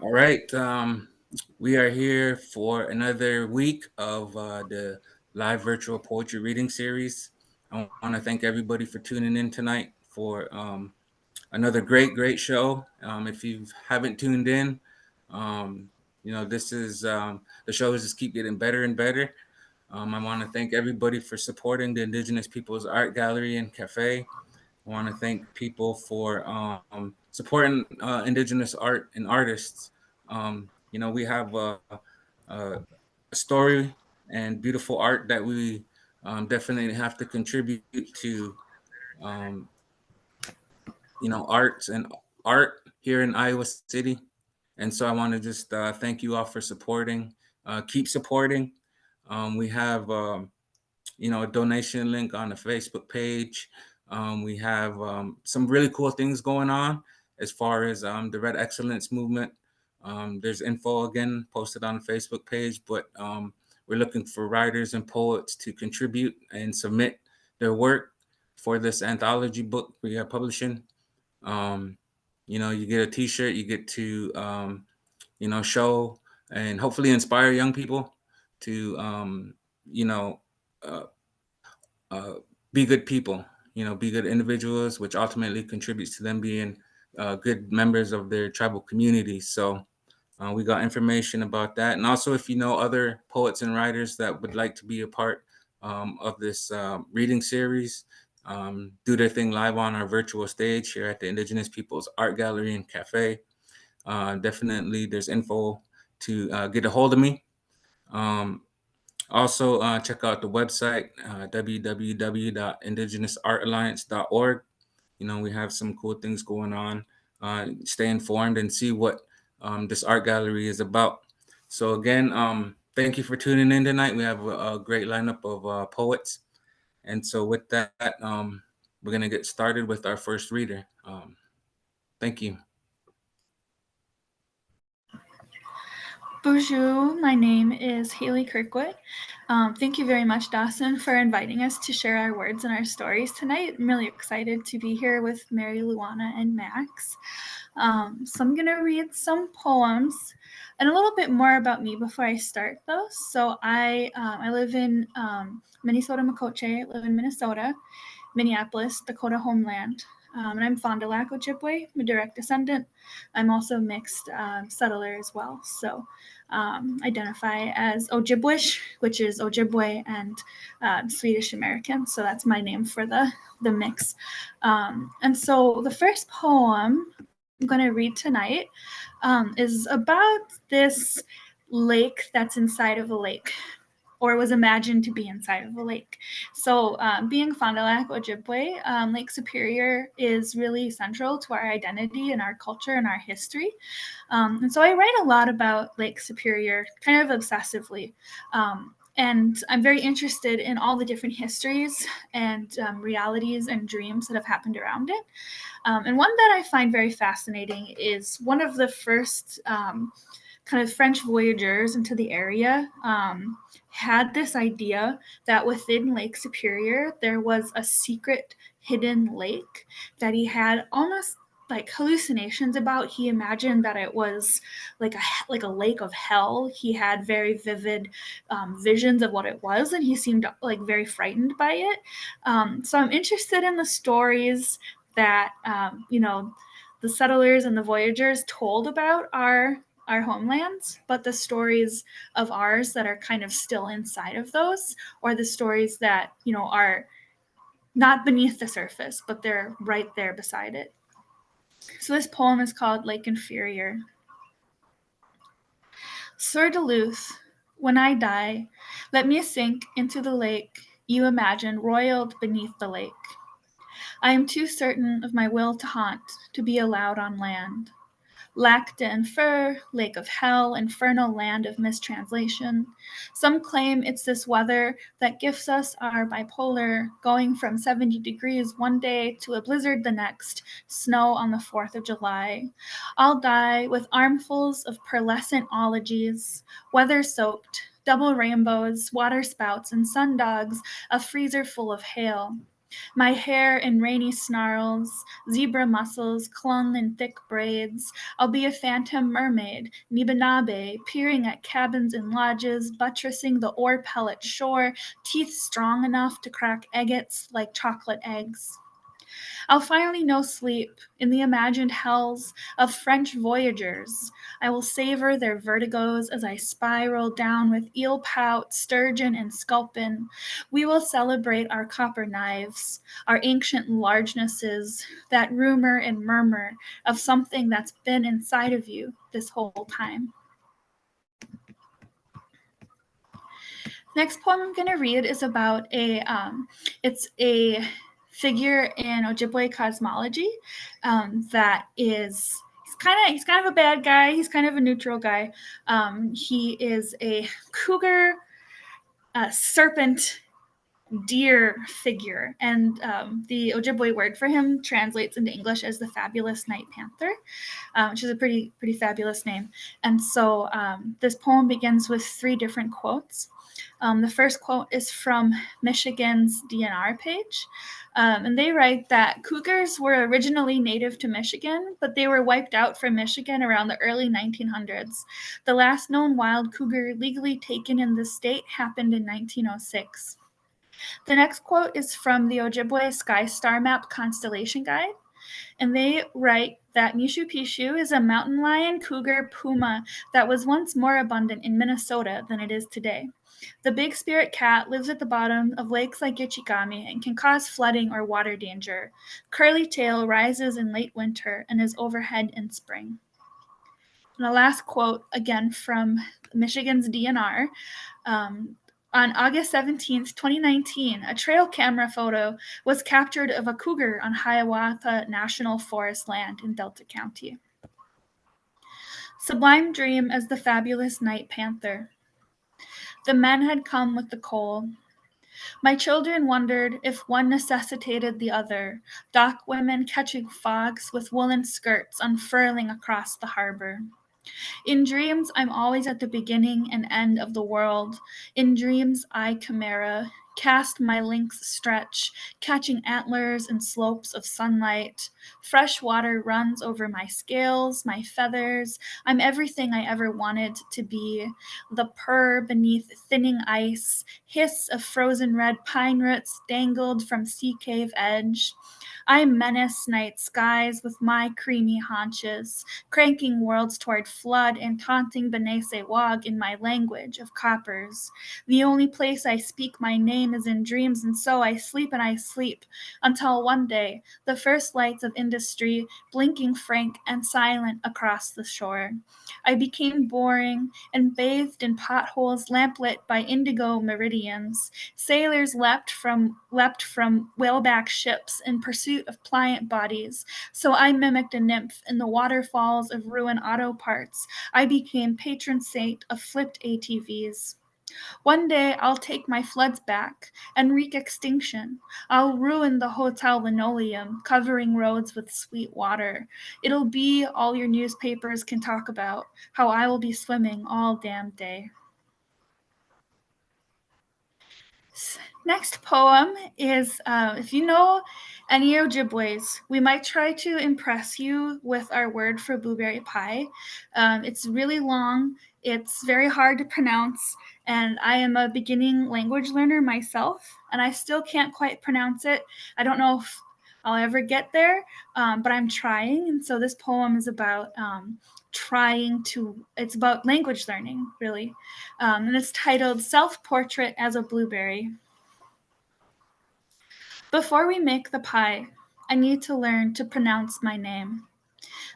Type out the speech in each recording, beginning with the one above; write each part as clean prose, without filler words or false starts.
All right. We are here for another week of the live virtual poetry reading series. I want to thank everybody for tuning in tonight for another great show. If you haven't tuned in, um, this is the shows just keep getting better and better. I want to thank everybody for supporting the Indigenous People's Art Gallery and Cafe. I want to thank people for supporting Indigenous art and artists. We have a story and beautiful art that we definitely have to contribute to, um, arts and art here in Iowa City. And so I want to just thank you all for supporting. Keep supporting. We have a donation link on the Facebook page. We have some really cool things going on as far as the Red Excellence movement. There's info again posted on the Facebook page, but we're looking for writers and poets to contribute and submit their work for this anthology book we are publishing. Um, you get a T-shirt, you get to show and hopefully inspire young people to you know uh, uh, be good people, be good individuals, which ultimately contributes to them being good members of their tribal communities. So we got information about that. And also, if you know other poets and writers that would like to be a part of this reading series, do their thing live on our virtual stage here at the Indigenous People's Art Gallery and Cafe. Definitely, there's info to get a hold of me. Um, Also, check out the website, www.indigenousartalliance.org. We have some cool things going on. Stay informed and see what this art gallery is about. So, again, thank you for tuning in tonight. We have a great lineup of poets. And so, with that, we're going to get started with our first reader. Thank you. Bonjour, my name is Halee Kirkwood. Thank you very much, Dawson, for inviting us to share our words and our stories tonight. I'm really excited to be here with Mary, Leauna, and Max. So I'm going to read some poems and a little bit more about me before I start those. So I live in Minnesota, Makoche. I live in Minnesota, Minneapolis, Dakota homeland. And I'm Fond du Lac Ojibwe. I'm a direct descendant. I'm also mixed settler as well. So identify as Ojibwish, which is Ojibwe and Swedish American. So that's my name for the mix. And so the first poem I'm going to read tonight is about this lake that's inside of a lake, or was imagined to be inside of a lake. So being Fond du Lac Ojibwe, Lake Superior is really central to our identity and our culture and our history. And so I write a lot about Lake Superior kind of obsessively. And I'm very interested in all the different histories and realities and dreams that have happened around it. And one that I find very fascinating is one of the first kind of French voyagers into the area had this idea that within Lake Superior there was a secret hidden lake that he had almost like hallucinations about. He imagined that it was like a lake of hell. He had very vivid visions of what it was, and he seemed like very frightened by it. So I'm interested in the stories that the settlers and the voyagers told about our homelands, but the stories of ours that are kind of still inside of those, or the stories that are not beneath the surface, but they're right there beside it. So this poem is called Lake Inferior. Sir Duluth, when I die, let me sink into the lake you imagine roiled beneath the lake. I am too certain of my will to haunt to be allowed on land. Lac d'Enfer, Lake of Hell, infernal land of mistranslation. Some claim it's this weather that gifts us our bipolar, going from 70 degrees one day to a blizzard the next, snow on the 4th of July. I'll die with armfuls of pearlescent ologies, weather-soaked, double rainbows, water spouts, and sundogs, a freezer full of hail. My hair in rainy snarls, zebra muscles clung in thick braids. I'll be a phantom mermaid, Nibanabe, peering at cabins and lodges, buttressing the ore pellet shore, teeth strong enough to crack agates like chocolate eggs. I'll finally know sleep in the imagined hells of French voyagers. I will savor their vertigos as I spiral down with eel pout, sturgeon, and sculpin. We will celebrate our copper knives, our ancient largenesses, that rumor and murmur of something that's been inside of you this whole time. Next poem I'm going to read is about it's a figure in Ojibwe cosmology that is he's kind of a bad guy. He's kind of a neutral guy. He is a cougar, serpent, deer figure, and the Ojibwe word for him translates into English as the fabulous night panther, which is a pretty fabulous name. And so this poem begins with 3 different quotes. The first quote is from Michigan's DNR page. And they write that cougars were originally native to Michigan, but they were wiped out from Michigan around the early 1900s. The last known wild cougar legally taken in the state happened in 1906. The next quote is from the Ojibwe Sky Star Map Constellation Guide. And they write that Mishu Pishu is a mountain lion, cougar, puma that was once more abundant in Minnesota than it is today. The big spirit cat lives at the bottom of lakes like Yichigami and can cause flooding or water danger. Curly tail rises in late winter and is overhead in spring. And the last quote, again from Michigan's DNR. On August 17th, 2019, a trail camera photo was captured of a cougar on Hiawatha National Forest land in Delta County. Sublime dream as the fabulous night panther. The men had come with the coal. My children wondered if one necessitated the other, dock women catching fogs with woolen skirts unfurling across the harbor. In dreams, I'm always at the beginning and end of the world. In dreams, I, chimera, cast my lynx stretch, catching antlers and slopes of sunlight. Fresh water runs over my scales, my feathers. I'm everything I ever wanted to be. The purr beneath thinning ice, hiss of frozen red pine roots dangled from sea cave edge. I menace night skies with my creamy haunches, cranking worlds toward flood and taunting Benese Wog in my language of coppers. The only place I speak my name is in dreams, and so I sleep until one day, the first lights of industry blinking frank and silent across the shore. I became boring and bathed in potholes lamplit by indigo meridians. Sailors leapt from whaleback ships in pursuit of pliant bodies. So I mimicked a nymph in the waterfalls of ruined auto parts. I became patron saint of flipped ATVs. One day I'll take my floods back and wreak extinction. I'll ruin the hotel linoleum, covering roads with sweet water. It'll be all your newspapers can talk about, how I will be swimming all damn day. Next poem is, if you know any Ojibways, we might try to impress you with our word for blueberry pie. It's really long, it's very hard to pronounce, and I am a beginning language learner myself, and I still can't quite pronounce it. I don't know if I'll ever get there, but I'm trying, and so this poem is about it's about language learning, really. And it's titled Self-Portrait as a Blueberry. Before we make the pie, I need to learn to pronounce my name.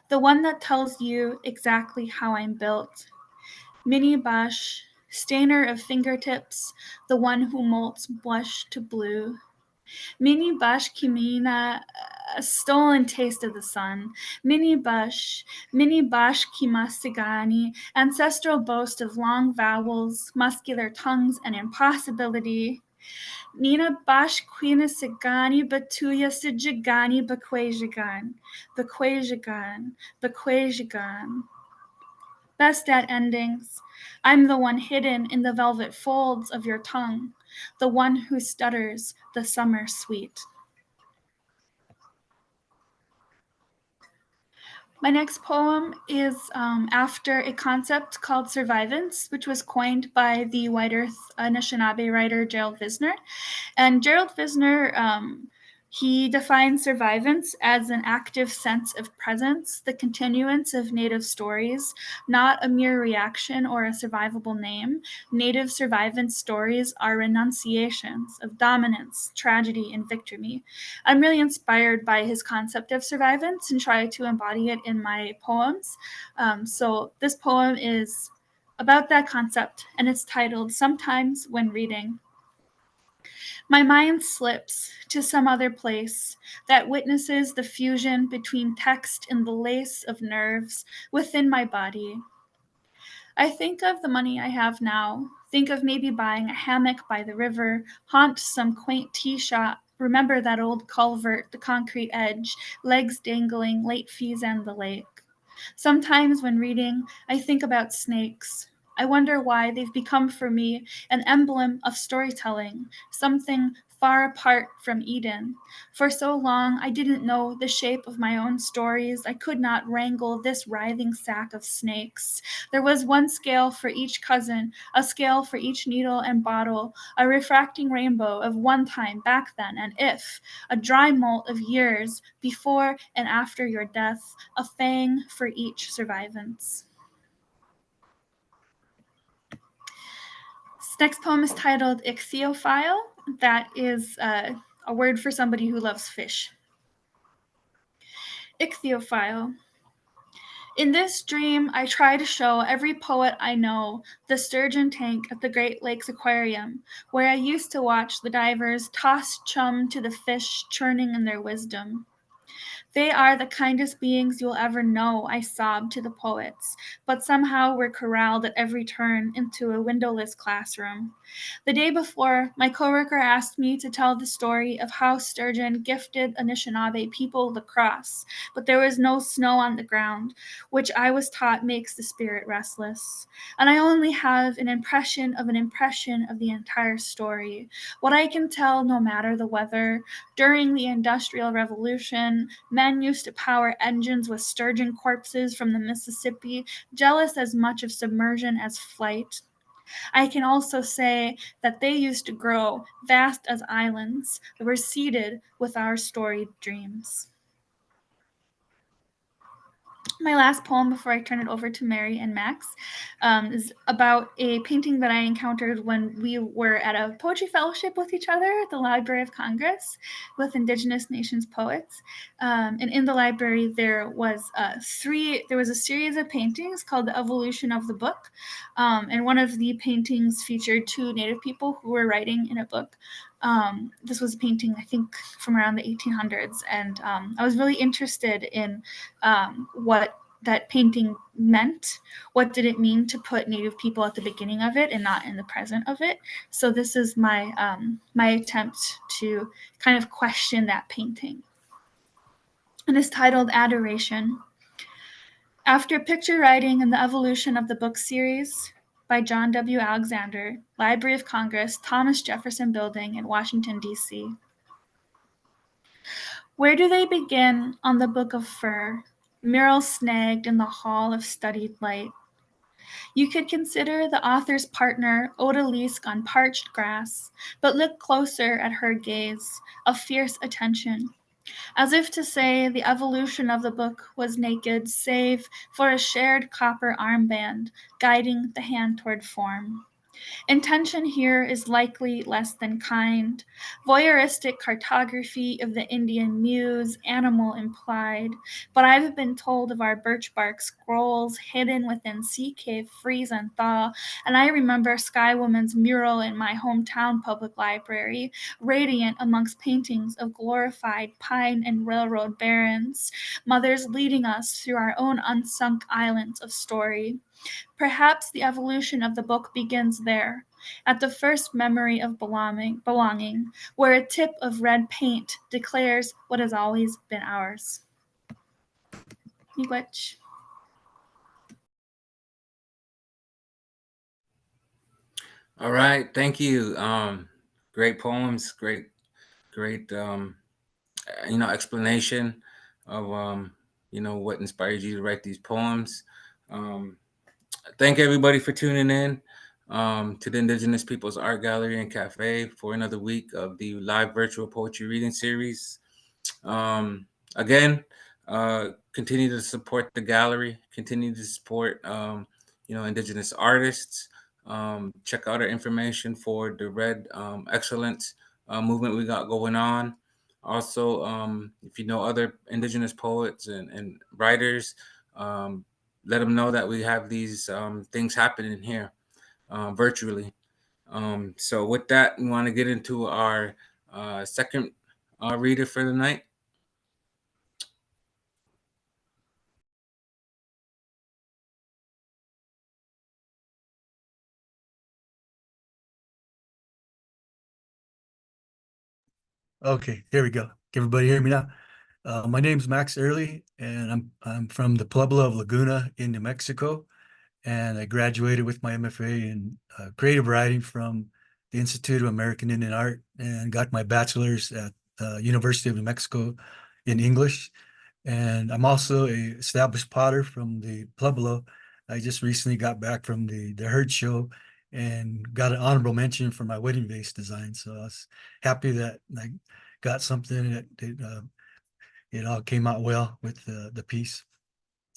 The one that tells you exactly how I'm built. Mini Bosch, stainer of fingertips, the one who molts blush to blue. Mini Bosch Kimina, a stolen taste of the sun. Mini Bosch Kimasigani, ancestral boast of long vowels, muscular tongues, and impossibility. Nina Bosch Quina Sigani Batuya Sijigani Bakwajagan. Bakwajagan. Best at endings. I'm the one hidden in the velvet folds of your tongue, the one who stutters the summer sweet. My next poem is after a concept called survivance, which was coined by the White Earth Anishinaabe writer Gerald Visner. And Gerald Visner, he defines survivance as an active sense of presence, the continuance of Native stories, not a mere reaction or a survivable name. Native survivance stories are renunciations of dominance, tragedy, and victory. I'm really inspired by his concept of survivance and try to embody it in my poems. So this poem is about that concept, and it's titled Sometimes When Reading. My mind slips to some other place that witnesses the fusion between text and the lace of nerves within my body. I think of the money I have now, think of maybe buying a hammock by the river, haunt some quaint tea shop, remember that old culvert, the concrete edge, legs dangling, late fees and the lake. Sometimes when reading, I think about snakes. I wonder why they've become for me an emblem of storytelling, something far apart from Eden. For so long, I didn't know the shape of my own stories. I could not wrangle this writhing sack of snakes. There was one scale for each cousin, a scale for each needle and bottle, a refracting rainbow of one time back then and if, a dry mold of years before and after your death, a fang for each survivance. This next poem is titled Ichthyophile. That is a word for somebody who loves fish. Ichthyophile. In this dream, I try to show every poet I know the sturgeon tank at the Great Lakes Aquarium, where I used to watch the divers toss chum to the fish churning in their wisdom. They are the kindest beings you'll ever know, I sobbed to the poets, but somehow we're corralled at every turn into a windowless classroom. The day before, my coworker asked me to tell the story of how sturgeon gifted Anishinaabe people the cross, but there was no snow on the ground, which I was taught makes the spirit restless. And I only have an impression of the entire story. What I can tell, no matter the weather, during the Industrial Revolution, men used to power engines with sturgeon corpses from the Mississippi, jealous as much of submersion as flight. I can also say that they used to grow vast as islands that were seeded with our storied dreams. My last poem before I turn it over to Mary and Max is about a painting that I encountered when we were at a poetry fellowship with each other at the Library of Congress with Indigenous Nations poets. And in the library there was a series of paintings called The Evolution of the Book. And one of the paintings featured two Native people who were writing in a book. This was a painting, I think, from around the 1800s, and I was really interested in what that painting meant. What did it mean to put Native people at the beginning of it and not in the present of it? So this is my my attempt to kind of question that painting. And it's titled Adoration. After picture writing and the evolution of the book series by John W. Alexander, Library of Congress, Thomas Jefferson Building in Washington, D.C. Where do they begin on the Book of Fur, mural snagged in the hall of studied light? You could consider the author's partner odalisque on parched grass, but look closer at her gaze, of fierce attention, as if to say the evolution of the book was naked save for a shared copper armband guiding the hand toward form. Intention here is likely less than kind. Voyeuristic cartography of the Indian muse, animal implied. But I've been told of our birch bark scrolls hidden within sea cave freeze and thaw, and I remember Sky Woman's mural in my hometown public library, radiant amongst paintings of glorified pine and railroad barons, mothers leading us through our own unsunk islands of story. Perhaps the evolution of the book begins there, at the first memory of belonging, where a tip of red paint declares what has always been ours. Miigwech. All right, thank you. Great poems, great, explanation of what inspired you to write these poems. Thank everybody for tuning in to the Indigenous Peoples Art Gallery and Cafe for another week of the live virtual poetry reading series. Again, continue to support the gallery, continue to support, Indigenous artists. Check out our information for the Red Excellence movement we got going on. Also, if you know other Indigenous poets and writers, um, let them know that we have these things happening here virtually. So with that, we want to get into our second reader for the night. Okay, there we go. Can everybody hear me now? My name's Max Early, and I'm from the Pueblo of Leauna in New Mexico, and I graduated with my MFA in creative writing from the Institute of American Indian Art, and got my bachelor's at University of New Mexico in English. And I'm also a established potter from the Pueblo. I just recently got back from the Herd Show and got an honorable mention for my wedding vase design. So I was happy that I got something that it all came out well with the piece.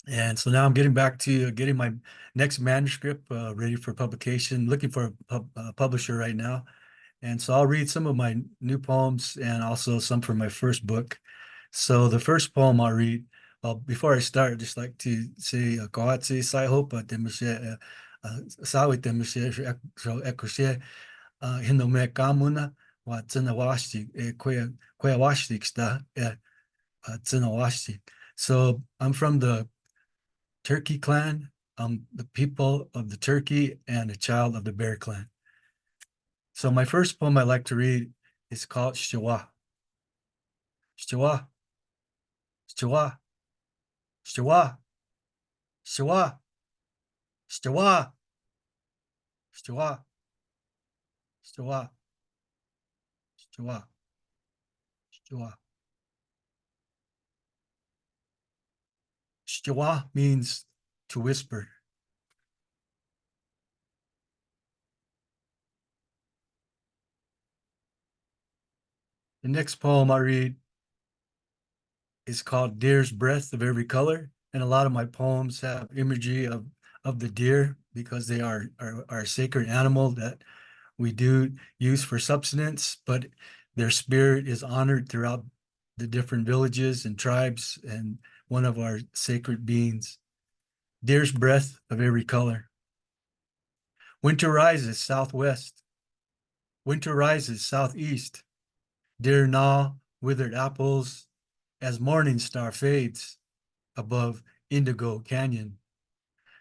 And so now I'm getting back to getting my next manuscript ready for publication, looking for a publisher right now. And so I'll read some of my new poems and also some from my first book. So the first poem I'll read, well, before I start, I'd just like to say, Koatsi Sai Hopa Temishe, Sawi Temishe, Ekoshe, Hindome Kamuna, Watsina Washti, Kwea Washtiksta, Tsina Washtik. So I'm from the Turkey clan. I'm the people of the Turkey and a child of the Bear clan. So my first poem I like to read is called Shwa. Shwa, Shwa, Shwa, Shwa, Shwa, Shwa, Shwa, Shwa, Shwa. Shwa means to whisper. The next poem I read is called Deer's Breath of Every Color. And a lot of my poems have imagery of the deer because they are a sacred animal that we do use for subsistence, but their spirit is honored throughout the different villages and tribes, and one of our sacred beings. Deer's breath of every color. Winter rises southwest. Winter rises southeast. Deer gnaw withered apples as morning star fades above Indigo Canyon.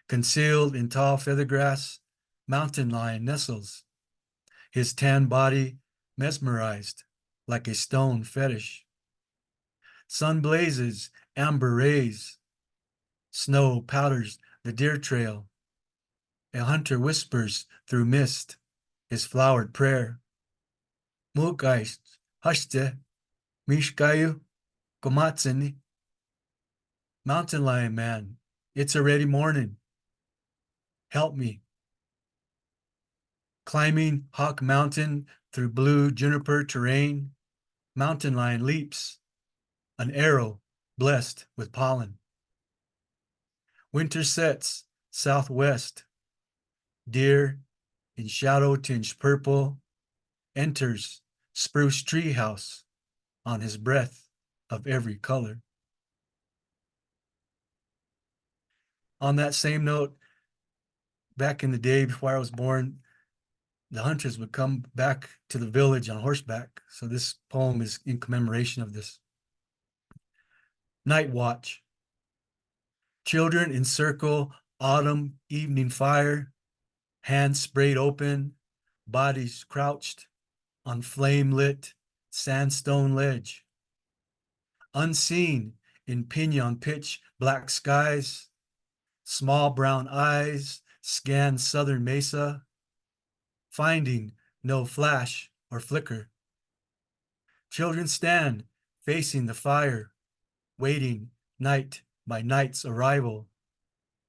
Concealed in tall feather grass, mountain lion nestles, his tan body mesmerized like a stone fetish. Sun blazes, amber rays, snow powders the deer trail. A hunter whispers through mist his flowered prayer. Mugeist, hushte, mishkayu, komatsini. Mountain lion man, it's already morning. Help me. Climbing Hawk Mountain through blue juniper terrain, mountain lion leaps, an arrow blessed with pollen. Winter sets southwest, deer in shadow tinged purple enters spruce tree house on his breath of every color. On that same note, back in the day before I was born, the hunters would come back to the village on horseback. So this poem is in commemoration of this. Night watch. Children encircle autumn evening fire, hands sprayed open, bodies crouched on flame-lit sandstone ledge. Unseen in pinyon pitch black skies, small brown eyes scan southern mesa, finding no flash or flicker. Children stand facing the fire, waiting night by night's arrival.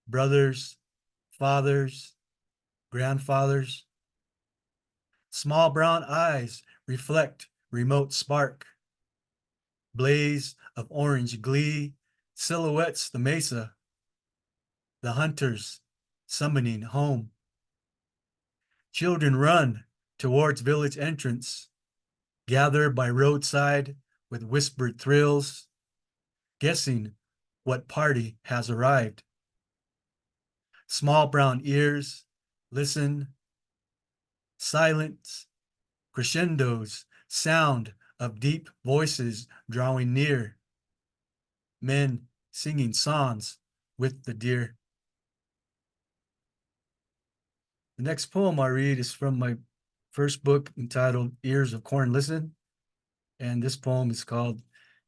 Brothers, fathers, grandfathers. Small brown eyes reflect remote spark. Blaze of orange glee silhouettes the mesa. The hunters summoning home. Children run towards village entrance, gather by roadside with whispered thrills, guessing what party has arrived. Small brown ears listen, silence, crescendos, sound of deep voices drawing near. Men singing songs with the deer. The next poem I read is from my first book entitled Ears of Corn Listen. And this poem is called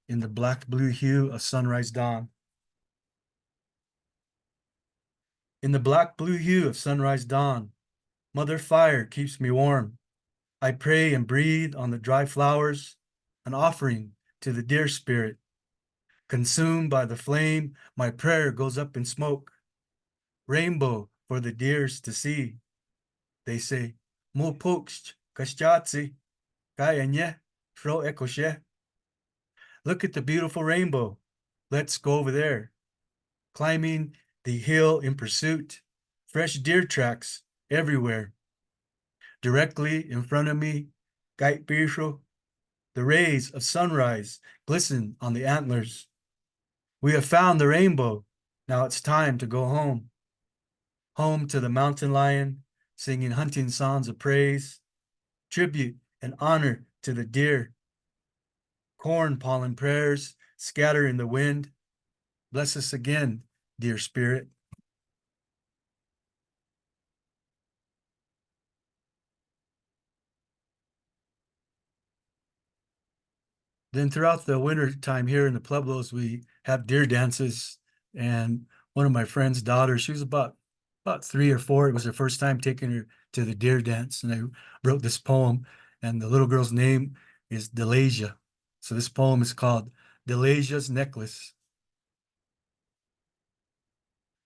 In the Black Blue Hue of Sunrise Dawn. In the black blue hue of sunrise dawn, Mother Fire keeps me warm. I pray and breathe on the dry flowers, an offering to the deer spirit. Consumed by the flame, my prayer goes up in smoke. Rainbow for the deers to see. They say, Mo pokst, kashchatsi, kaya nye, fro ekoshe. Look at the beautiful rainbow. Let's go over there. Climbing the hill in pursuit, fresh deer tracks everywhere. Directly in front of me, Gait Bisho, the rays of sunrise glisten on the antlers. We have found the rainbow. Now it's time to go home. Home to the mountain lion, singing hunting songs of praise, tribute and honor to the deer. Corn pollen prayers scatter in the wind. Bless us again, dear spirit. Then throughout the winter time here in the Pueblos, we have deer dances. And one of my friend's daughters, she was about 3 or 4. It was her first time taking her to the deer dance. And I wrote this poem, and the little girl's name is Delasia. So this poem is called Delasia's Necklace.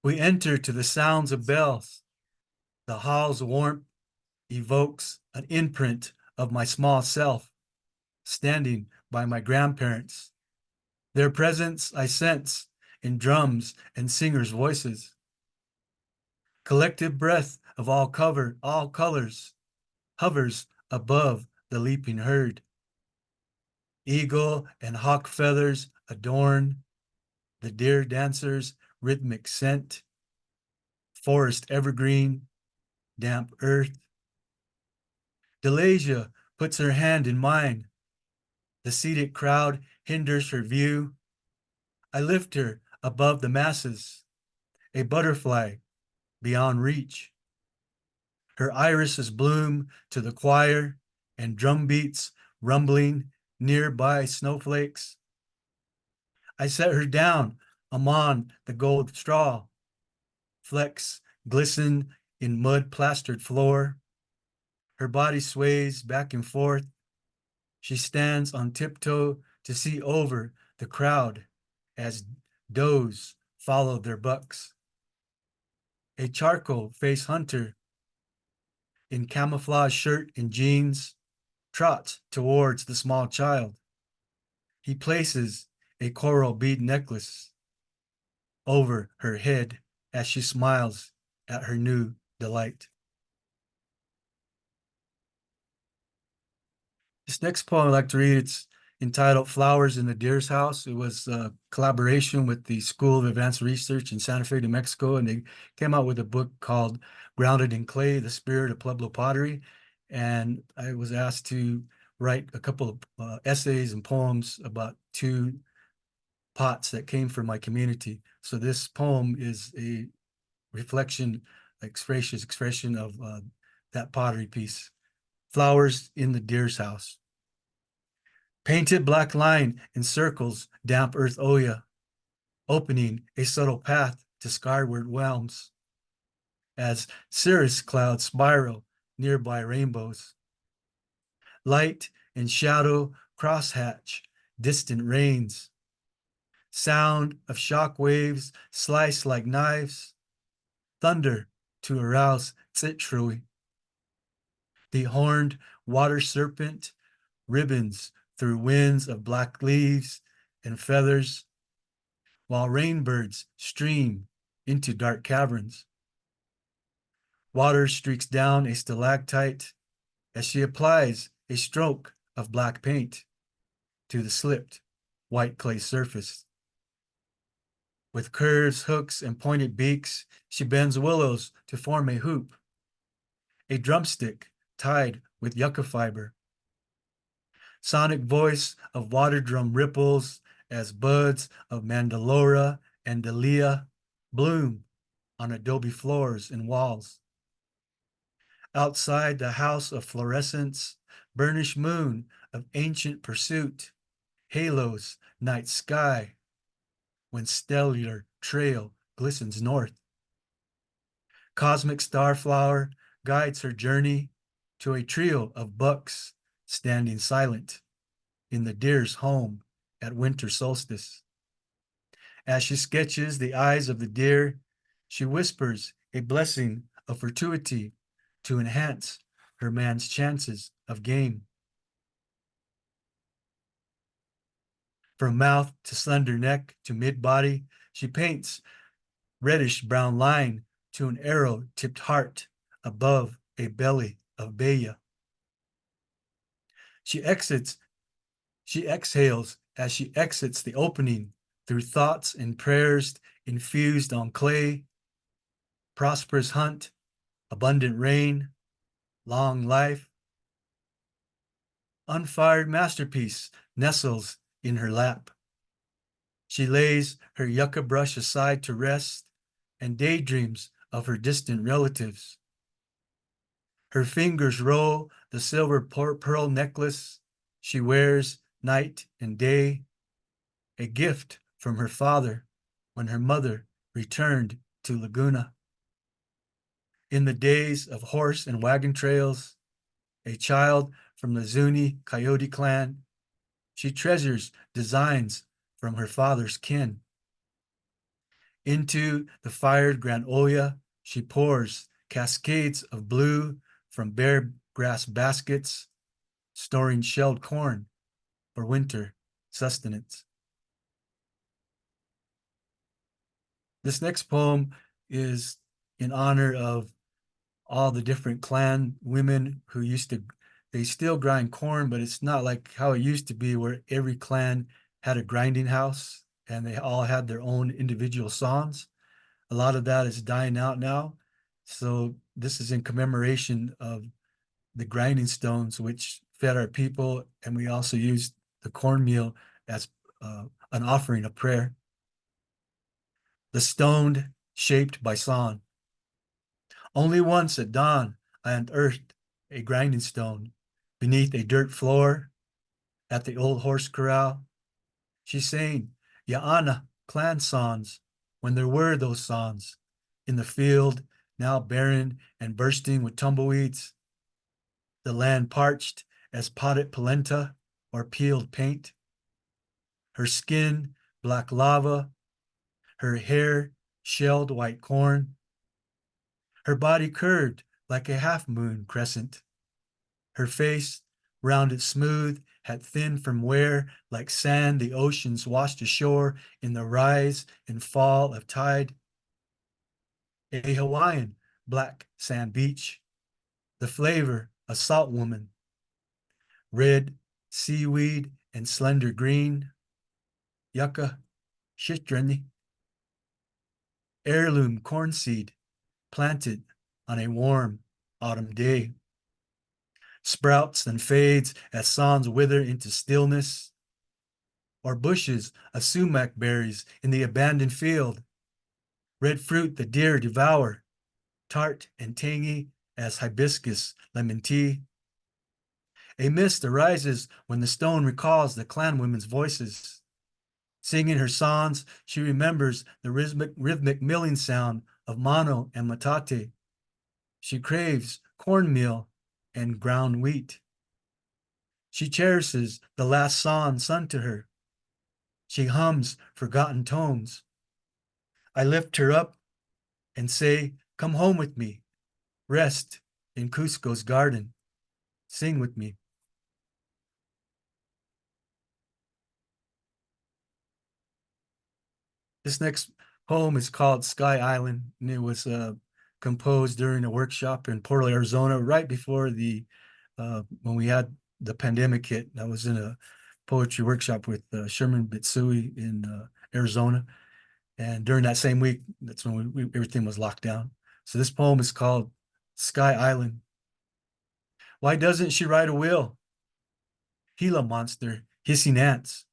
We enter to the sounds of bells. The hall's warmth evokes an imprint of my small self, standing by my grandparents. Their presence I sense in drums and singers' voices. Collective breath of all colors hovers above the leaping herd. Eagle and hawk feathers adorn the deer dancer's rhythmic scent. Forest evergreen, damp earth. Delasia puts her hand in mine. The seated crowd hinders her view. I lift her above the masses, a butterfly beyond reach. Her irises bloom to the choir and drum beats rumbling nearby snowflakes. I set her down among the gold straw. Flecks glisten in mud-plastered floor. Her body sways back and forth. She stands on tiptoe to see over the crowd as does follow their bucks. A charcoal face hunter in camouflage shirt and jeans trots towards the small child. He places a coral bead necklace over her head as she smiles at her new delight. This next poem I'd like to read, it's entitled Flowers in the Deer's House. It was a collaboration with the School of Advanced Research in Santa Fe, New Mexico, and they came out with a book called Grounded in Clay, The Spirit of Pueblo Pottery. And I was asked to write a couple of essays and poems about 2 pots that came from my community. So this poem is a reflection, expression of that pottery piece. Flowers in the Deer's House. Painted black line encircles damp earth Oya, opening a subtle path to skyward realms as cirrus clouds spiral nearby rainbows. Light and shadow crosshatch distant rains. sound of shock waves slice like knives, thunder to arouse Tsitrui. The horned water serpent ribbons through winds of black leaves and feathers, while rainbirds stream into dark caverns. Water streaks down a stalactite as she applies a stroke of black paint to the slipped white clay surface. With curves, hooks, and pointed beaks, she bends willows to form a hoop, a drumstick tied with yucca fiber. Sonic voice of water drum ripples as buds of mandalora and dahlia bloom on adobe floors and walls. Outside the house of fluorescence, burnished moon of ancient pursuit, halos, night sky, when stellar trail glistens north. Cosmic starflower guides her journey to a trio of bucks standing silent in the deer's home at winter solstice. As she sketches the eyes of the deer, she whispers a blessing of fortuity to enhance her man's chances of game. From mouth to slender neck to mid-body, she paints reddish brown line to an arrow-tipped heart above a belly of Baya. She exhales as she exits the opening through thoughts and prayers infused on clay, prosperous hunt, abundant rain, long life. Unfired masterpiece nestles in her lap. She lays her yucca brush aside to rest and daydreams of her distant relatives. Her fingers roll the silver pearl necklace she wears night and day, a gift from her father when her mother returned to Leauna. In the days of horse and wagon trails, a child from the Zuni Coyote clan, she treasures designs from her father's kin. Into the fired Grand Olla, she pours cascades of blue from bare grass baskets, storing shelled corn for winter sustenance. This next poem is in honor of all the different clan women who they still grind corn, but it's not like how it used to be where every clan had a grinding house and they all had their own individual songs. A lot of that is dying out now. So this is in commemoration of the grinding stones, which fed our people. And we also used the cornmeal as an offering of prayer. The stoned, shaped by song. Only once at dawn I unearthed a grinding stone beneath a dirt floor at the old horse corral. She sang Yaana clan songs when there were those songs in the field, now barren and bursting with tumbleweeds. The land parched as potted polenta or peeled paint. Her skin, black lava. Her hair, shelled white corn. Her body curved like a half-moon crescent. Her face, rounded smooth, had thinned from wear like sand the oceans washed ashore in the rise and fall of tide. A Hawaiian black sand beach, the flavor a salt woman. Red seaweed and slender green, yucca, shitrani. Heirloom corn seed planted on a warm autumn day. Sprouts and fades as songs wither into stillness, or bushes of sumac berries in the abandoned field. Red fruit the deer devour, tart and tangy as hibiscus lemon tea. A mist arises when the stone recalls the clan women's voices. Singing her songs, she remembers the rhythmic milling sound of mano and matate. She craves cornmeal and ground wheat. She cherishes the last song sung to her. She hums forgotten tones. I lift her up and say, come home with me. Rest in Cusco's garden. Sing with me. This next poem is called Sky Island, and it was composed during a workshop in Portal, Arizona, right before the when we had the pandemic hit. I was in a poetry workshop with Sherman Bitsui in Arizona, and during that same week, that's when everything was locked down. So this poem is called Sky Island. Why doesn't she ride a wheel? Gila monster, hissing ants,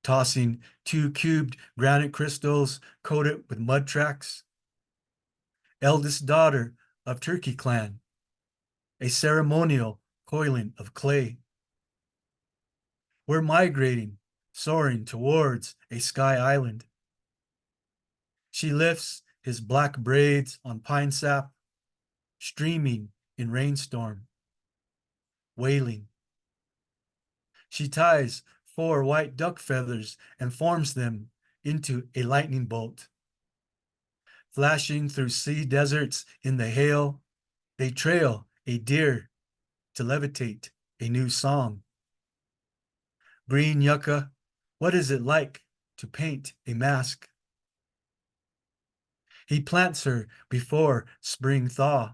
tossing 2 cubed granite crystals coated with mud tracks. Eldest daughter of Turkey clan, a ceremonial coiling of clay. We're migrating, soaring towards a sky island. She lifts his black braids on pine sap, streaming in rainstorm, wailing. She ties 4 white duck feathers and forms them into a lightning bolt. Flashing through sea deserts in the hail, they trail a deer to levitate a new song. Green yucca, what is it like to paint a mask? He plants her before spring thaw,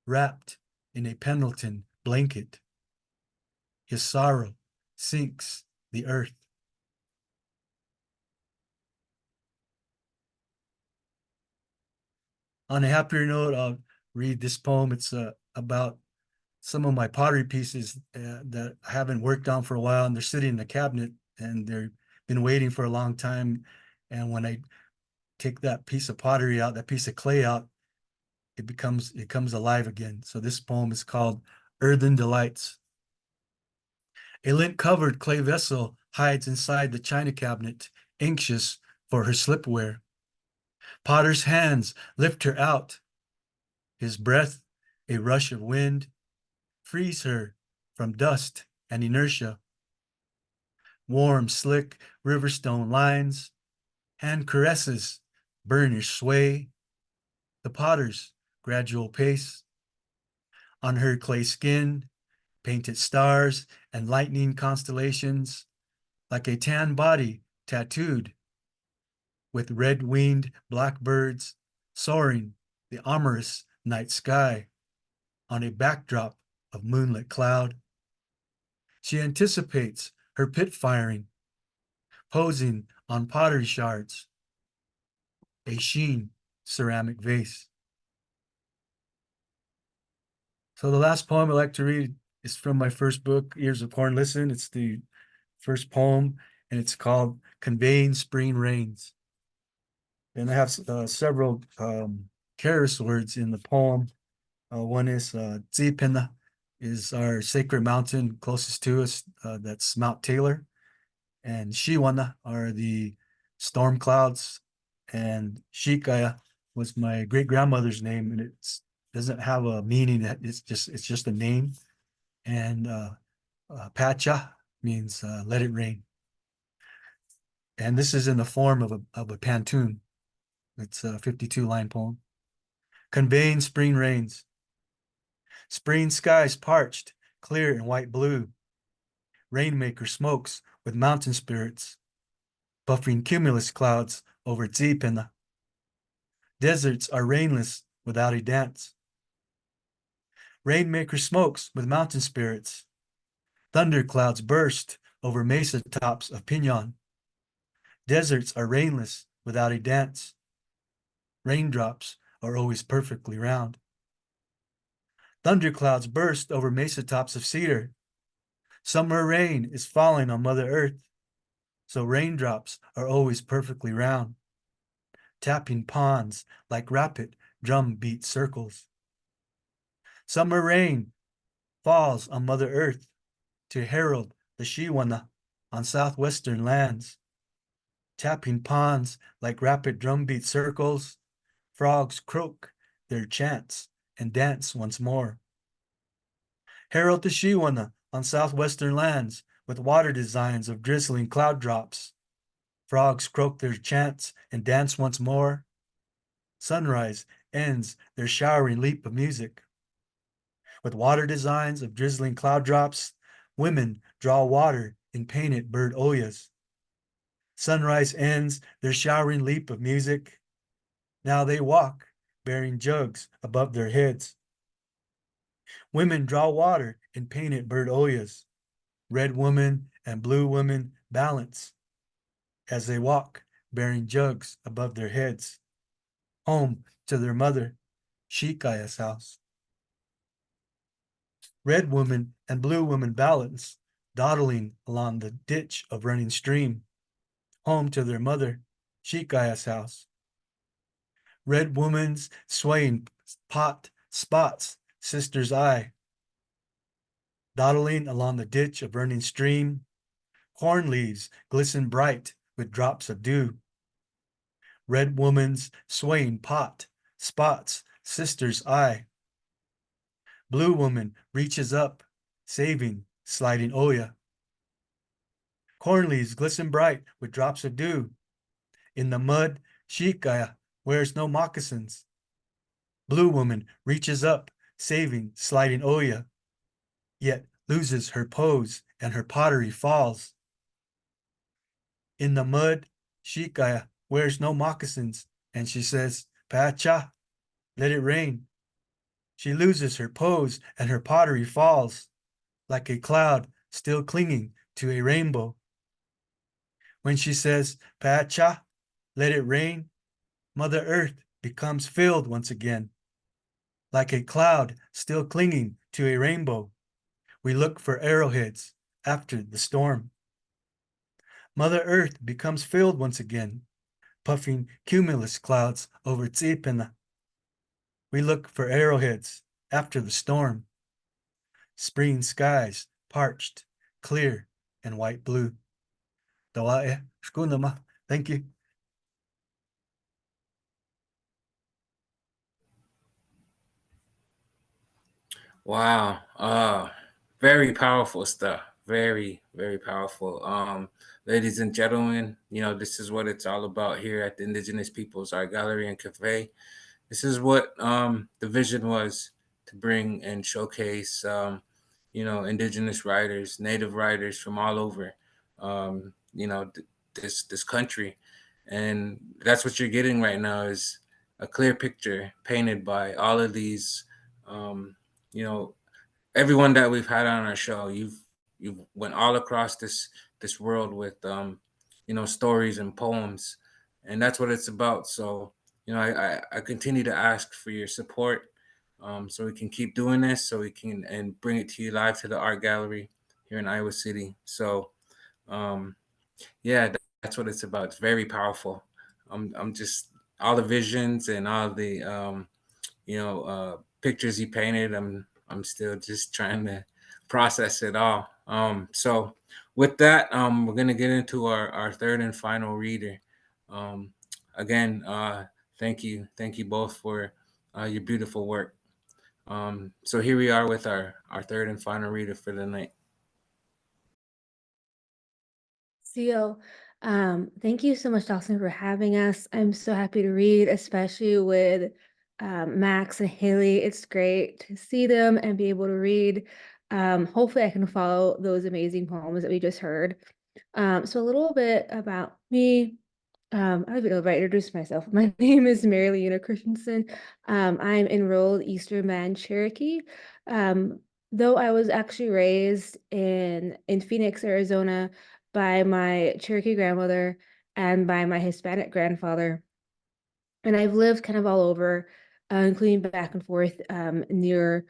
wrapped in a Pendleton blanket. His sorrow sinks the earth. On a happier note, I'll read this poem. It's about some of my pottery pieces that I haven't worked on for a while, and they're sitting in the cabinet, and they've been waiting for a long time. And when I take that piece of pottery out, that piece of clay out, it comes alive again. So this poem is called Earthen Delights. A lint-covered clay vessel hides inside the china cabinet, anxious for her slipware. Potter's hands lift her out. His breath, a rush of wind, frees her from dust and inertia. Warm, slick riverstone lines, hand caresses, burnish sway, the potter's gradual pace. On her clay skin, painted stars and lightning constellations, like a tan body tattooed with red-winged blackbirds soaring the amorous night sky on a backdrop of moonlit cloud. She anticipates her pit firing, posing on pottery shards, a sheen ceramic vase. So the last poem I'd like to read is from my first book, Ears of Corn Listen. It's the first poem, and it's called Conveying Spring Rains. And I have several Keres words in the poem. One is Tsipena is our sacred mountain closest to us. That's Mount Taylor. And Shiwana are the storm clouds. And Shikaya was my great grandmother's name, and it doesn't have a meaning. It's just a name. And Pacha means let it rain. And this is in the form of a pantun. It's a 52-line poem. Conveying spring rains. Spring skies parched, clear and white blue. Rainmaker smokes with mountain spirits, buffing cumulus clouds over Tsipena. Deserts are rainless without a dance. Rainmaker smokes with mountain spirits. Thunder clouds burst over mesa tops of Pinon. Deserts are rainless without a dance. Raindrops are always perfectly round. Thunderclouds burst over mesa tops of cedar. Summer rain is falling on Mother Earth, so raindrops are always perfectly round, tapping ponds like rapid drum beat circles. Summer rain falls on Mother Earth to herald the Shiwana on southwestern lands, tapping ponds like rapid drumbeat circles. Frogs croak their chants and dance once more. Herald the Shiwana on southwestern lands with water designs of drizzling cloud drops. Frogs croak their chants and dance once more. Sunrise ends their showering leap of music. With water designs of drizzling cloud drops, women draw water in painted bird oyas. Sunrise ends their showering leap of music. Now they walk, bearing jugs above their heads. Women draw water in painted bird oyas. Red woman and blue woman balance as they walk, bearing jugs above their heads, home to their mother, Shikaya's house. Red woman and blue woman balance, dawdling along the ditch of running stream, home to their mother, Shikaya's house. Red woman's swaying pot spots sister's eye, dawdling along the ditch of running stream. Corn leaves glisten bright with drops of dew. Red woman's swaying pot spots sister's eye. Blue woman reaches up, saving, sliding Oya. Corn leaves glisten bright with drops of dew. In the mud, Shikaya wears no moccasins. Blue woman reaches up, saving, sliding Oya, yet loses her pose and her pottery falls. In the mud, Shikaya wears no moccasins, and she says, Pacha, let it rain. She loses her pose and her pottery falls, like a cloud still clinging to a rainbow. When she says, Pacha, let it rain, Mother Earth becomes filled once again. Like a cloud still clinging to a rainbow, we look for arrowheads after the storm. Mother Earth becomes filled once again, puffing cumulus clouds over Tsipena. We look for arrowheads after the storm. Spring skies, parched, clear, and white blue. Tawae, skunama. Thank you. Wow. Very powerful stuff. Very, very powerful. Ladies and gentlemen, this is what it's all about here at the Indigenous Peoples Art Gallery and Cafe. This is what the vision was, to bring and showcase Indigenous writers, Native writers from all over this country. And that's what you're getting right now, is a clear picture painted by all of these you know everyone that we've had on our show. You've went all across this world with stories and poems, and that's what it's about. So I continue to ask for your support, so we can keep doing this, so we can and bring it to you live to the art gallery here in Iowa City. So um, yeah, that's what it's about. It's very powerful. I'm just, all the visions and all the pictures he painted. I'm still just trying to process it all. So with that, we're gonna get into our third and final reader. Um, Again, thank you both for your beautiful work. So here we are with our third and final reader for the night. So, thank you so much, Dawson, for having us. I'm so happy to read, especially with Max and Haley. It's great to see them and be able to read. Hopefully, I can follow those amazing poems that we just heard. So, a little bit about me. I don't even know if I introduced myself. My name is Leauna Christensen. I'm enrolled Eastern Band Cherokee. Though I was actually raised in Phoenix, Arizona, by my Cherokee grandmother and by my Hispanic grandfather. And I've lived kind of all over, including back and forth near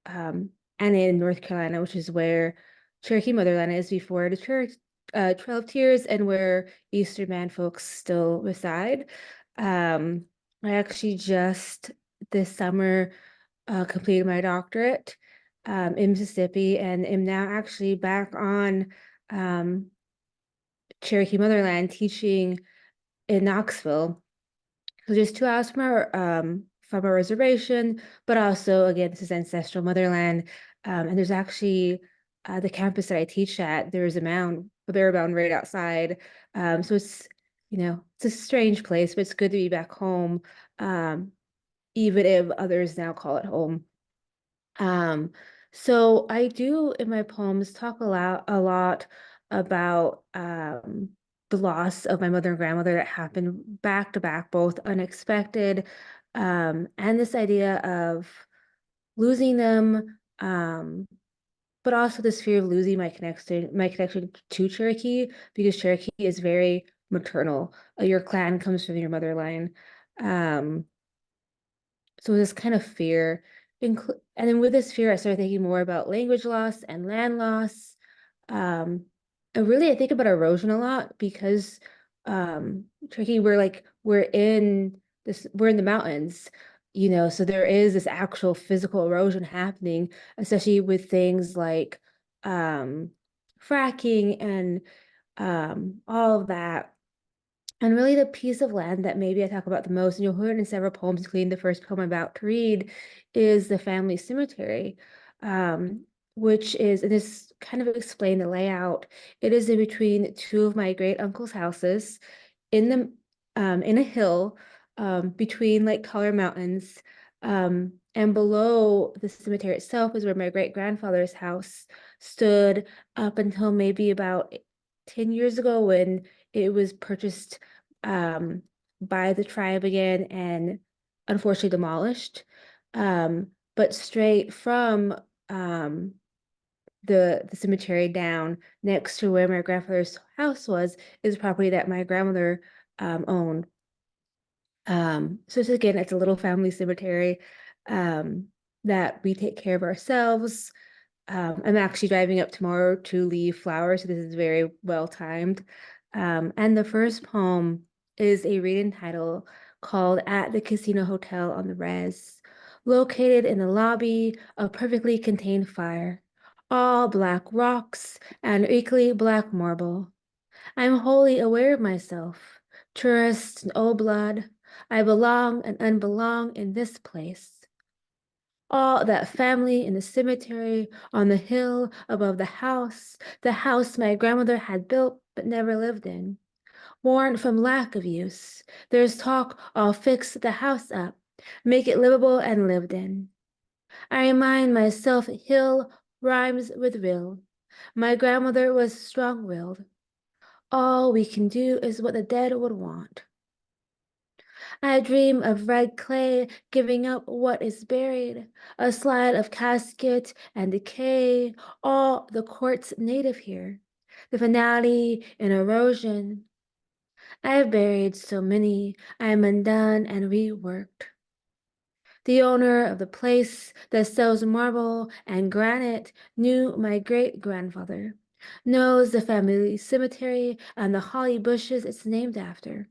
and in North Carolina, which is where Cherokee Motherland is before the Trail of Tears, and where Eastern Band folks still reside. I actually just this summer completed my doctorate in Mississippi, and am now actually back on Cherokee Motherland teaching in Knoxville. So just 2 hours from our reservation, but also again, this is ancestral motherland. And there's actually the campus that I teach at, there's a bear mound right outside. So it's, it's a strange place, but it's good to be back home, even if others now call it home. So I do in my poems talk a lot about the loss of my mother and grandmother that happened back to back, both unexpected, and this idea of losing them, but also this fear of losing my connection to Cherokee, because Cherokee is very maternal. Your clan comes from your mother line. So this kind of fear, and then with this fear, I started thinking more about language loss and land loss. And really, I think about erosion a lot because Turkey, we're in the mountains, so there is this actual physical erosion happening, especially with things like fracking and all of that. And really, the piece of land that maybe I talk about the most, and you'll hear it in several poems, including the first poem I'm about to read, is the family cemetery, which is, and this kind of explain the layout. It is in between two of my great uncle's houses, in a hill, between like taller mountains, and below the cemetery itself is where my great grandfather's house stood up until maybe about 10 years ago, when it was purchased by the tribe again and unfortunately demolished. But straight from the cemetery down next to where my grandfather's house was is property that my grandmother owned. So it's a little family cemetery that we take care of ourselves. I'm actually driving up tomorrow to leave flowers, so this is very well timed. And the first poem is a reading title called At the Casino Hotel on the Res, located in the lobby of perfectly contained fire, all black rocks and equally black marble. I'm wholly aware of myself, tourist and old blood. I belong and unbelong in this place. All that family in the cemetery on the hill above the house my grandmother had built but never lived in. Worn from lack of use, there's talk I'll fix the house up, make it livable and lived in. I remind myself hill rhymes with will. My grandmother was strong-willed. All we can do is what the dead would want. I dream of red clay giving up what is buried, a slide of casket and decay, all the court's native here, the finality in erosion. I have buried so many, I am undone and reworked. The owner of the place that sells marble and granite knew my great-grandfather, knows the family cemetery and the holly bushes it's named after.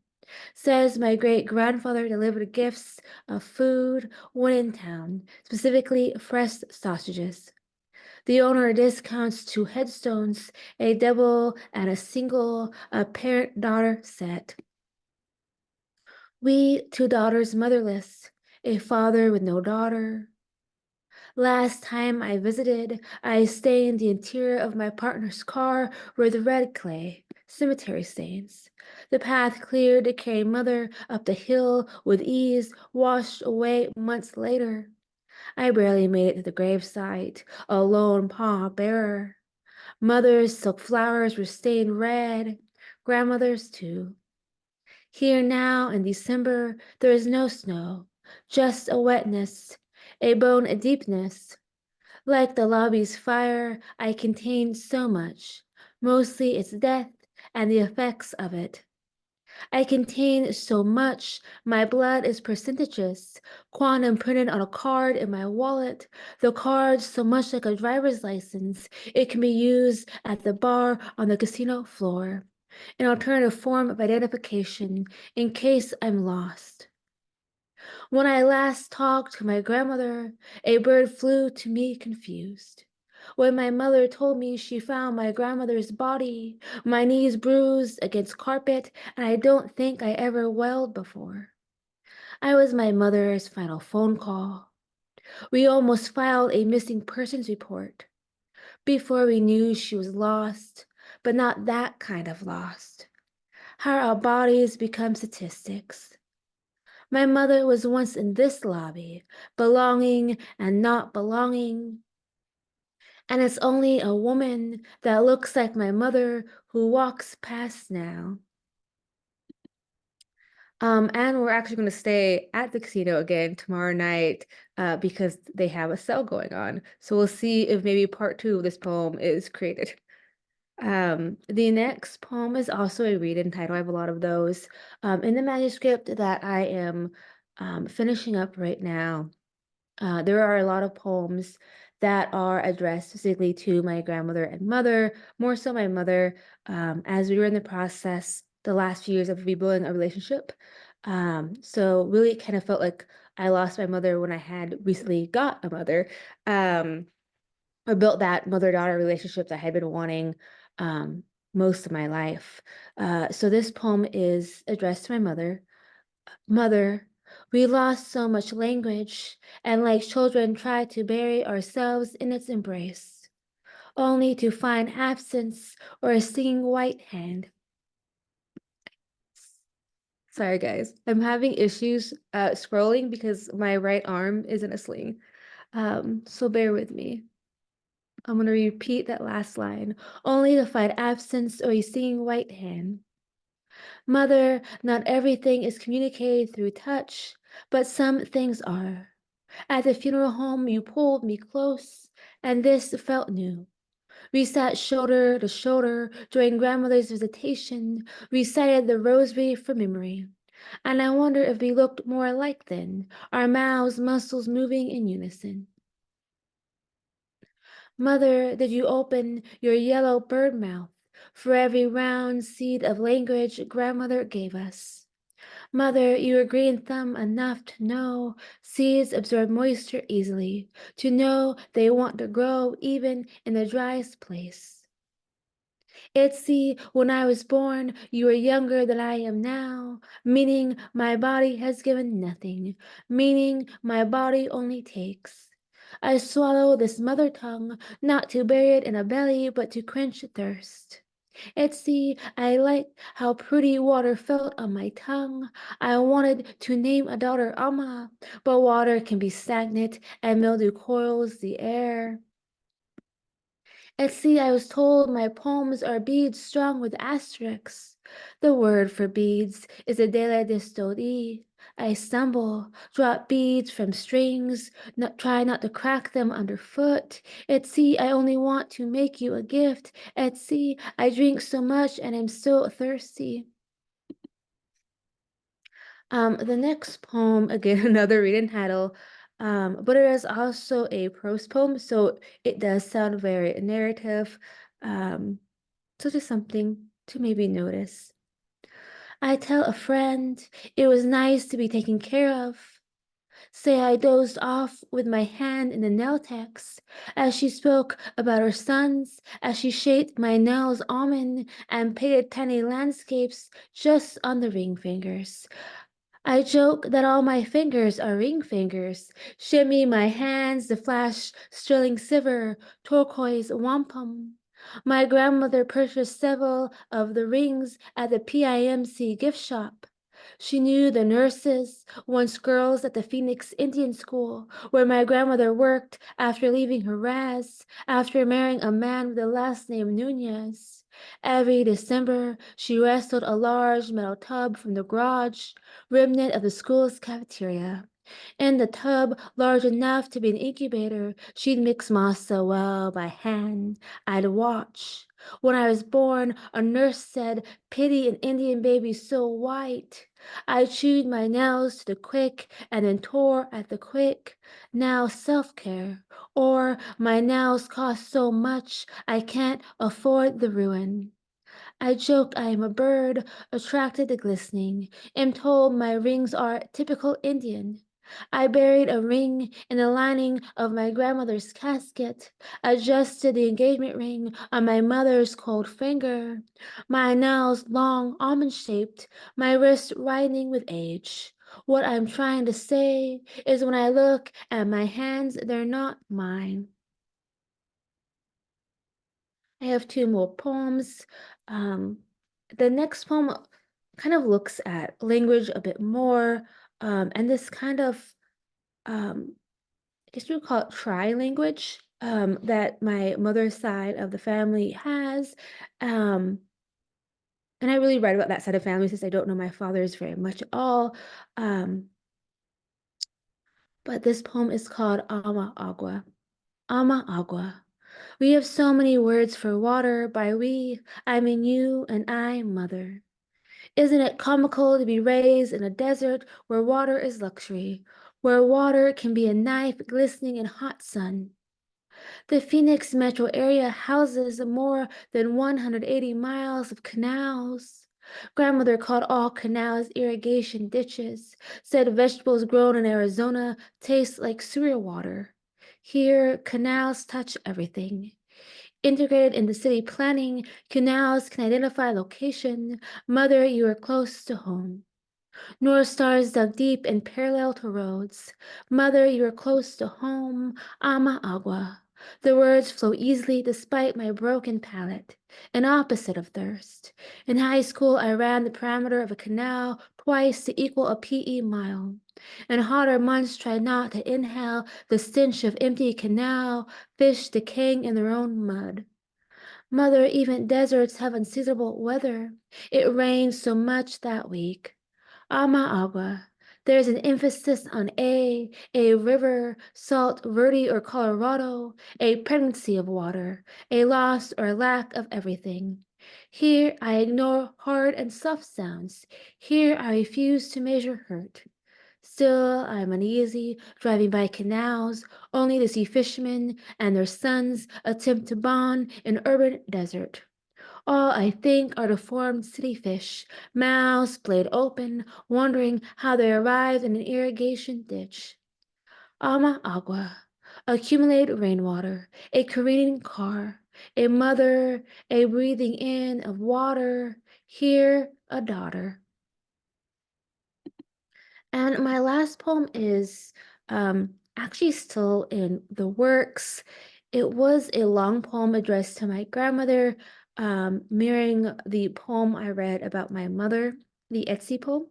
Says my great-grandfather delivered gifts of food when in town, specifically fresh sausages. The owner discounts 2 headstones, a double and a single, a parent-daughter set. We 2 daughters motherless, a father with no daughter. Last time I visited, I stained the interior of my partner's car with red clay, cemetery stains. The path cleared to carry mother up the hill with ease, washed away months later. I barely made it to the gravesite, a lone pallbearer. Mother's silk flowers were stained red, grandmother's too. Here now in December, there is no snow, just a wetness, a bone deepness. Like the lobby's fire, I contain so much, mostly its death and the effects of it. I contain so much, my blood is percentages, quantum printed on a card in my wallet, the card so much like a driver's license, it can be used at the bar on the casino floor, an alternative form of identification in case I'm lost. When I last talked to my grandmother, a bird flew to me confused. When my mother told me she found my grandmother's body, my knees bruised against carpet, and I don't think I ever wailed before. I was my mother's final phone call. We almost filed a missing persons report. before we knew she was lost, but not that kind of lost. How our bodies become statistics. My mother was once in this lobby, belonging and not belonging. And it's only a woman that looks like my mother who walks past now. And we're actually going to stay at the casino again tomorrow night because they have a sale going on. So we'll see if maybe part 2 of this poem is created. The next poem is also a read-in title. I have a lot of those in the manuscript that I am finishing up right now. There are a lot of poems that are addressed specifically to my grandmother and mother, more so my mother, as we were in the process the last few years of rebuilding a relationship. So really it kind of felt like I lost my mother when I had recently got a mother, or built that mother-daughter relationship that I had been wanting most of my life. So this poem is addressed to my mother. Mother, we lost so much language, and like children tried to bury ourselves in its embrace, only to find absence or a stinging white hand. Sorry, guys. I'm having issues scrolling because my right arm is in a sling. So bear with me. I'm going to repeat that last line, only to find absence or a stinging white hand. Mother, not everything is communicated through touch, but some things are. At the funeral home, you pulled me close, and this felt new. We sat shoulder to shoulder during grandmother's visitation, recited the rosary from memory. And I wonder if we looked more alike then, our mouths, muscles moving in unison. Mother, did you open your yellow bird mouth for every round seed of language grandmother gave us? Mother, you were green thumb enough to know seeds absorb moisture easily, to know they want to grow even in the driest place. Itzy, when I was born, you were younger than I am now, meaning my body has given nothing, meaning my body only takes. I swallow this mother tongue, not to bury it in a belly, but to quench thirst. Itzy, I liked how pretty water felt on my tongue. I wanted to name a daughter Amma, but water can be stagnant and mildew coils the air. Itzy, I was told my poems are beads strung with asterisks. The word for beads is a dele distodi. I stumble, drop beads from strings, try not to crack them underfoot. Itzy, I only want to make you a gift. Itzy, I drink so much and am so thirsty. The next poem, again, another reading title, but it is also a prose poem, so it does sound very narrative. So just something to maybe notice. I tell a friend it was nice to be taken care of. Say I dozed off with my hand in the nail text as she spoke about her sons, as she shaped my nails almond and painted tiny landscapes just on the ring fingers. I joke that all my fingers are ring fingers, shimmy my hands to flash sterling silver, turquoise wampum. My grandmother purchased several of the rings at the PIMC gift shop. She knew the nurses, once girls at the Phoenix Indian School, where my grandmother worked after leaving her Raz, after marrying a man with the last name Nunez. Every December, she wrestled a large metal tub from the garage, remnant of the school's cafeteria. In the tub, large enough to be an incubator, she'd mix masa well by hand. I'd watch. When I was born, a nurse said, "Pity an Indian baby so white." I chewed my nails to the quick and then tore at the quick. Now self-care. Or my nails cost so much I can't afford the ruin. I joke I am a bird attracted to glistening, am told my rings are typical Indian. I buried a ring in the lining of my grandmother's casket, adjusted the engagement ring on my mother's cold finger, my nails long almond-shaped, my wrist widening with age. What I'm trying to say is when I look at my hands, they're not mine. I have two more poems. The next poem kind of looks at language a bit more, and this kind of, I guess you would call it tri-language, that my mother's side of the family has. Um, and I really write about that side of family since I don't know my father's very much at all. Um, but this poem is called Ama Agua. Ama Agua. We have so many words for water. By we, I mean you and I, mother. Isn't it comical to be raised in a desert where water is luxury, where water can be a knife glistening in hot sun? The Phoenix metro area houses more than 180 miles of canals. Grandmother called all canals irrigation ditches, said vegetables grown in Arizona taste like sewer water. Here, canals touch everything. Integrated into city planning, canals can identify location. Mother, you are close to home. North stars dug deep and parallel to roads. Mother, you are close to home. Ama agua. The words flow easily despite my broken palate, an opposite of thirst. In high school, I ran the perimeter of a canal twice to equal a PE mile. In hotter months, tried not to inhale the stench of empty canal, fish decaying in their own mud. Mother, even deserts have unseasonable weather. It rained so much that week. Ama agua. There's an emphasis on a river, salt, Verde, or Colorado, a pregnancy of water, a loss or lack of everything. Here I ignore hard and soft sounds. Here I refuse to measure hurt. Still, I am uneasy, driving by canals, only to see fishermen and their sons attempt to bond in urban desert. All I think are deformed city fish, mouths splayed open, wondering how they arrived in an irrigation ditch. Ama agua, accumulated rainwater, a careening car, a mother, a breathing in of water, here a daughter. And my last poem is actually still in the works. It was a long poem addressed to my grandmother, mirroring the poem I read about my mother, the Etsy poem.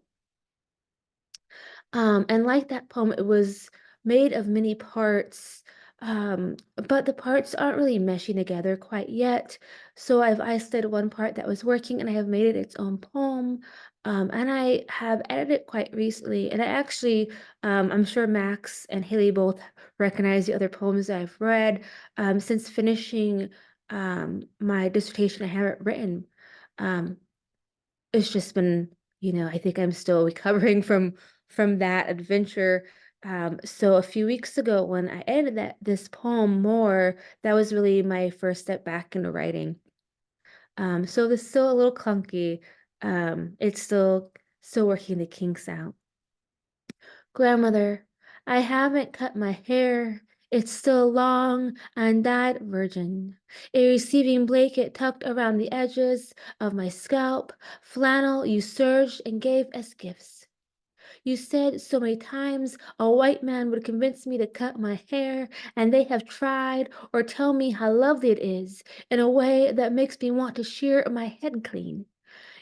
And like that poem, it was made of many parts, but the parts aren't really meshing together quite yet. So I've isolated one part that was working and I have made it its own poem. And I have edited it quite recently. And I actually, I'm sure Max and Halee both recognize the other poems I've read. Since finishing my dissertation, I haven't written. Um, it's just been, I think I'm still recovering from that adventure. So a few weeks ago when I edited this poem more, that was really my first step back into writing. So it's still a little clunky. It's still working the kinks out. Grandmother, I haven't cut my hair. It's still long, undyed virgin. A receiving blanket tucked around the edges of my scalp, flannel you serged and gave as gifts. You said so many times a white man would convince me to cut my hair, and they have tried, or tell me how lovely it is, in a way that makes me want to shear my head clean.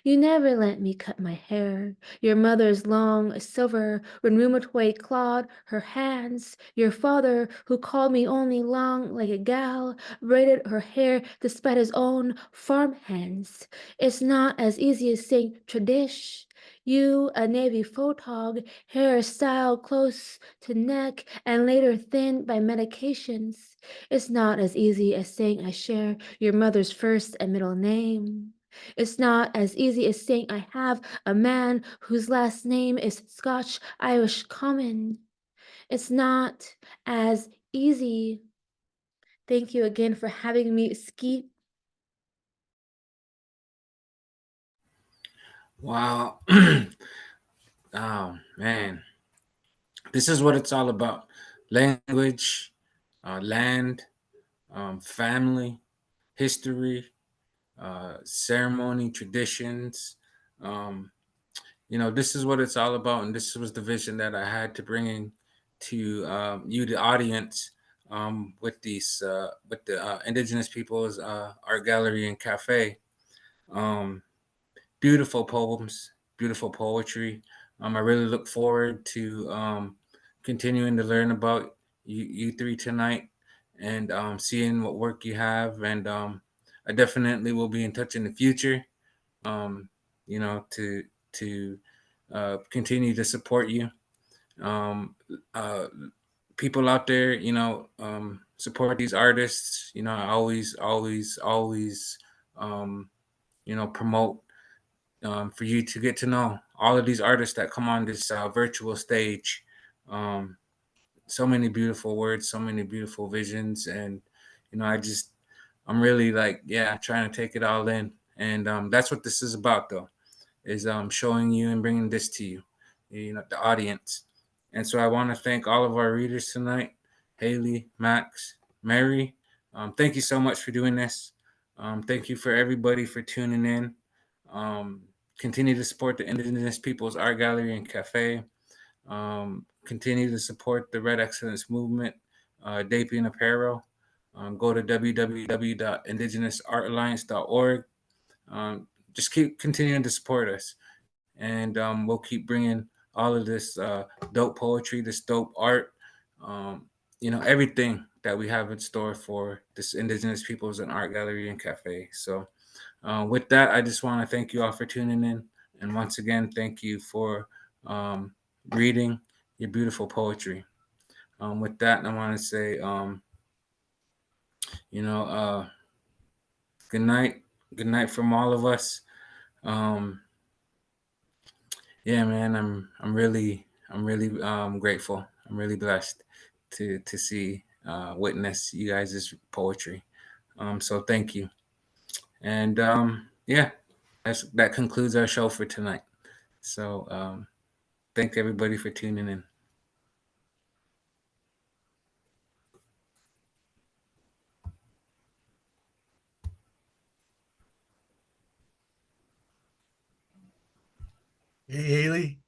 You never let me cut my hair. Your mother's long, silver, when rheumatoid clawed her hands. Your father, who called me only long like a gal, braided her hair despite his own farm hands. It's not as easy as saying tradish. You, a navy photog, hair styled close to neck and later thinned by medications. It's not as easy as saying I share your mother's first and middle name. It's not as easy as saying I have a man whose last name is Scotch Irish common. It's not as easy. Thank you again for having me ski. Wow. Oh, man. This is what it's all about: language, land, family, history, ceremony, traditions. Um, this is what it's all about. And this was the vision that I had to bring in to you, the audience. with these with the Indigenous Peoples Art Gallery and Cafe. Um, Beautiful poems, beautiful poetry. I really look forward to continuing to learn about you three tonight, and seeing what work you have. And I definitely will be in touch in the future. Um, to continue to support you. Um, uh, People out there, support these artists. I always, um, promote for you to get to know all of these artists that come on this virtual stage. Um, so many beautiful words, so many beautiful visions, and I'm really like, yeah, trying to take it all in, and that's what this is about, though, is showing you and bringing this to you, the audience. And so I want to thank all of our readers tonight, Halee, Max, Mary. Thank you so much for doing this. Thank you for everybody for tuning in. Um, Continue to support the Indigenous Peoples Art Gallery and Cafe. Continue to support the Red Excellence Movement, Dapian Apparel. Go to www.indigenousartalliance.org. Just keep continuing to support us, and we'll keep bringing all of this dope poetry, this dope art, um, everything that we have in store for this Indigenous Peoples and Art Gallery and Cafe. So with that, I just want to thank you all for tuning in. And once again, thank you for reading your beautiful poetry. With that, I want to say, you know, uh, good night. Good night from all of us. Um, yeah, man, I'm really grateful. I'm really blessed to see witness you guys' poetry. So thank you. And yeah, that concludes our show for tonight. So thank everybody for tuning in. Hey, Haley.